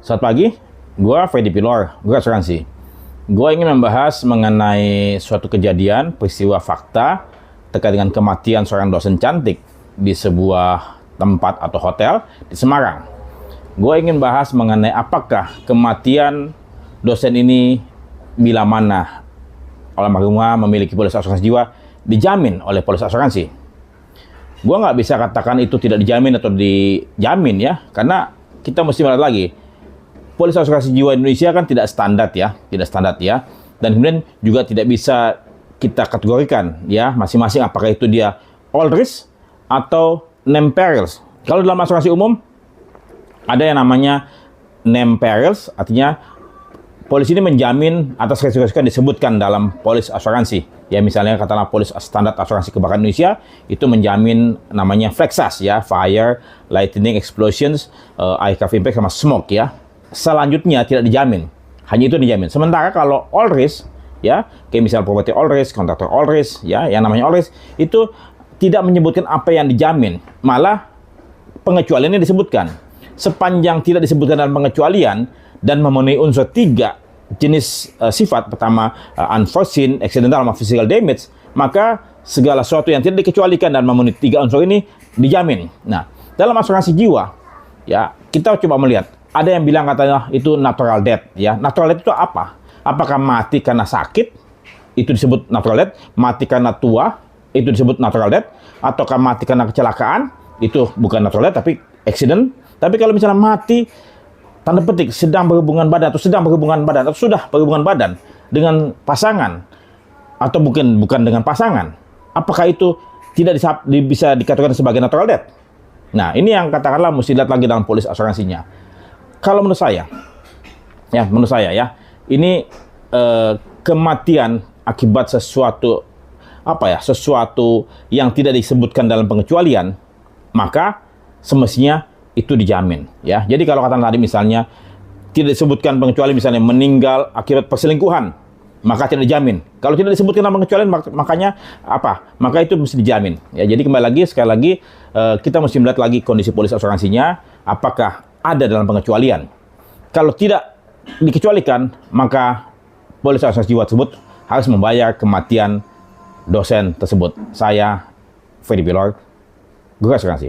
Selamat pagi, gue Freddy Pilor, gue asuransi. Gue ingin membahas mengenai suatu kejadian, peristiwa fakta terkait dengan kematian seorang dosen cantik di sebuah tempat atau hotel di Semarang. Gue ingin bahas mengenai apakah kematian dosen ini bila mana almarhumah memiliki polis asuransi jiwa dijamin oleh polis asuransi. Gue nggak bisa katakan itu tidak dijamin atau dijamin ya, karena kita mesti melihat lagi. Polis asuransi jiwa Indonesia kan tidak standar ya, dan kemudian juga tidak bisa kita kategorikan ya masing-masing apakah itu dia all risk atau name perils. Kalau dalam asuransi umum ada yang namanya name perils, artinya polis ini menjamin atas resiko-resiko yang disebutkan dalam polis asuransi. Ya misalnya katakanlah polis standar asuransi kebakaran Indonesia itu menjamin namanya FLEXAS ya, fire, lightning, explosions, aircraft impact sama smoke ya. Selanjutnya tidak dijamin, hanya itu dijamin. Sementara kalau all risk ya, kayak misalnya property all risk, kontraktor all risk ya, yang namanya all risk itu tidak menyebutkan apa yang dijamin, malah pengecualiannya disebutkan. Sepanjang tidak disebutkan dalam pengecualian dan memenuhi unsur 3 jenis sifat, pertama unforeseen, accidental, sama physical damage, maka segala sesuatu yang tidak dikecualikan dan memenuhi 3 unsur ini dijamin. Nah, dalam asuransi jiwa ya, kita coba melihat. Ada yang bilang katanya itu natural death ya. Natural death itu apa? Apakah mati karena sakit? Itu disebut natural death. Mati karena tua? Itu disebut natural death. Ataukah mati karena kecelakaan? Itu bukan natural death tapi accident. Tapi kalau misalnya mati tanda petik sedang berhubungan badan atau sudah berhubungan badan dengan pasangan atau bukan dengan pasangan, apakah itu tidak bisa dikatakan sebagai natural death? Nah, ini yang katakanlah mesti lihat lagi dalam polis asuransinya. Kalau menurut saya ya, ini kematian akibat sesuatu yang tidak disebutkan dalam pengecualian, maka semestinya itu dijamin ya. Jadi kalau kata tadi misalnya tidak disebutkan pengecualian, misalnya meninggal akibat perselingkuhan, maka tidak dijamin. Kalau tidak disebutkan dalam pengecualian, maka itu mesti dijamin ya. Jadi sekali lagi kita mesti melihat lagi kondisi polis asuransinya, apakah ada dalam pengecualian. Kalau tidak dikecualikan, maka polis asuransi jiwa tersebut harus membayar kematian dosen tersebut. Saya Freddy Pilor, gue asuransi.